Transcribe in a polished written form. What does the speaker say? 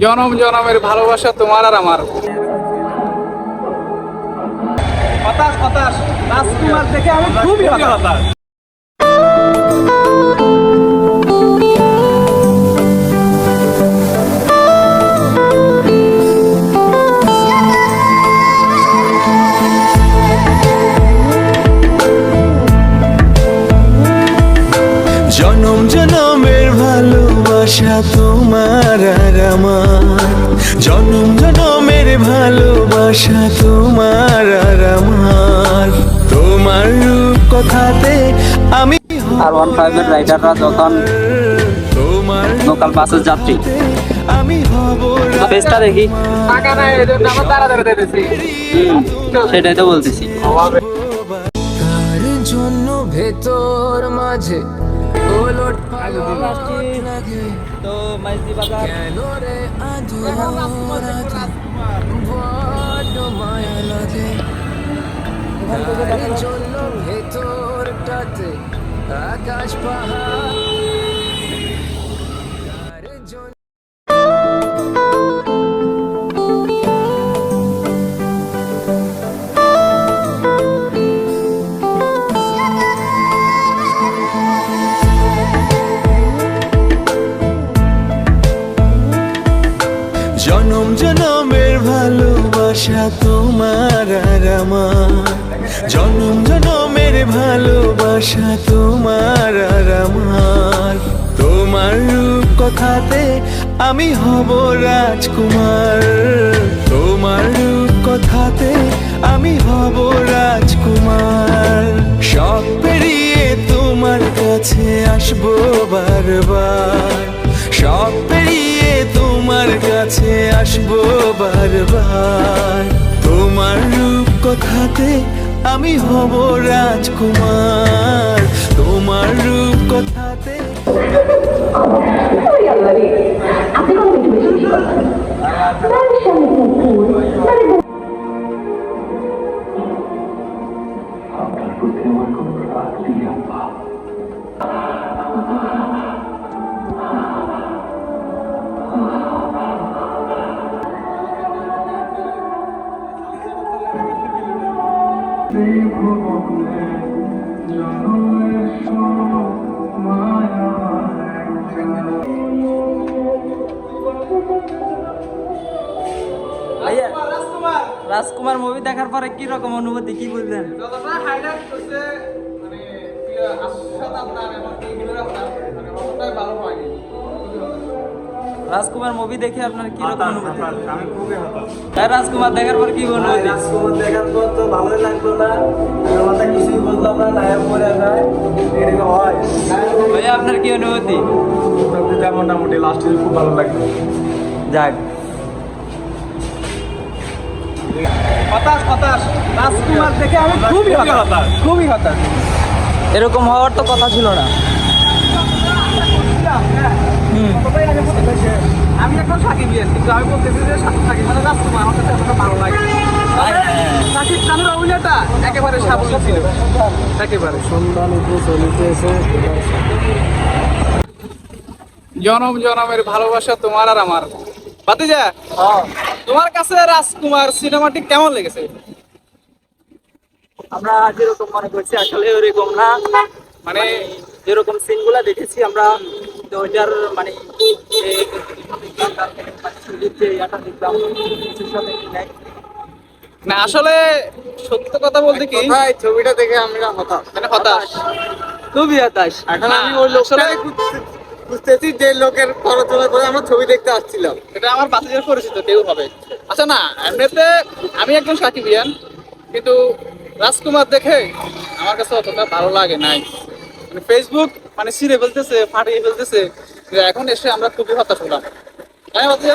জনম জনমের ভালোবাসা তোমার আর আমার। হতাশ হতাশ, রাজকুমার দেখে আমি খুবই হতাশ। জনম জনমের ভালোবাসা তোমার আর আমার, জনম জনমের ভালোবাসা তোমার আর আমার। তোমার রূপ কথাতে আমি আর 15 রাইডাররা যখন তোমার লোকাল বাসের যাত্রী আমি হব বেসটা দেখি, টাকা নাই এজন্য আমরা তাড়াতাড়ি দিতেছি। সেটাই তো বলতেছি। তার জন্য ভেতর মাঝে ওলট লাগে তো মাইজদি বাজার কেন রে আধুরা বড্ড মায়া লাগে। তার জন্য ভেতরটাতে আকাশ পাহাড়, তার জন্য জনম জনমের ভালোবাসা তোমার আর আমার, জনম জনমের ভালোবাসা তোমার আর আমার। তোমার রূপ কথাতে আমি হব রাজকুমার, তোমার রূপ কথাতে আমি হব রাজকুমার। সব পেরিয়ে তোমার কাছে আসবো বারবার, সব পেরিয়ে তোমার কাছে আসবো বারবার। তোমার রূপ কথাতে আমি হব রাজকুমার, তোমার রূপ কথাতে আপনি কোনো একটু বেশি বেশি কথা বাড়ির সামনে পুকুর ভাইয়া, রাজকুমার মুভি দেখার পরে কি রকম অনুভূতি, কি বুঝলেন? যতটা হাইলাইট করছে মানে আশাদ আপনার এবং এইগুলোর আপনার মানে অতটাই ভালো হয়নি। রাজকুমার মুভি দেখে আপনার কি রকম অনুভূতি? আমি খুবই হতাশ। তাই রাজকুমার দেখার পর কি অনুভূতি? রাজকুমার দেখার পর তো ভালোই লাগলো না, আমরা কিছুই বুঝলাম না, নায়ক মরে যায় এরকম হয়। ভাইয়া আপনার কি অনুভূতি? মোটামুটি লাস্টে খুব ভালো লাগলো। যাক, হতাশ হতাশ, রাজকুমার দেখে আমি খুবই হতাশ, খুবই হতাশ। এরকম হওয়ার তো কথা ছিল না। আমি এখন সাকিবিয়ান, কিন্তু আমি বলতেছি যে সাকিব মানে রাজকুমার আমার কাছে এতটা ভালো লাগে। সাকিব খানের অভিনয়টা একেবারে সাবলীল ছিল, একেবারে। জনম জনমের ভালোবাসা তোমার আর আমার। ভাতিজা, তোমার কাছে রাজকুমার সিনেমাটি কেমন লেগেছে? আমরা যেরকম মনে করছি আসলে ওইরকম না, মানে যেরকম সিনগুলা দেখেছি আমরা তো ওইটার মানে না আসলে সত্য কথা বলতে কি ছবিটা দেখে আমরা হতাশ, মানে হতাশ। খুবই হতাশ। এখন না, আমি ওই লোকটাকে আসলে- বুঝতেছি যে লোকের পড়াশোনা করে আমরা ছবি দেখতে আসছিলাম। এটা আমার বাচ্চাদের পরিচিত কেউ হবে। আচ্ছা না, এমনিতে আমি একজন সাকিবিয়ান, কিন্তু রাজকুমার দেখে আমার কাছে অতটা ভালো লাগে নাই। মানে ফেসবুক মানে ছিঁড়ে ফেলতেছে, ফাটিয়ে ফেলতেছে, যে এখন এসে আমরা খুবই হতাশ হলাম। তাই না বাচ্চা?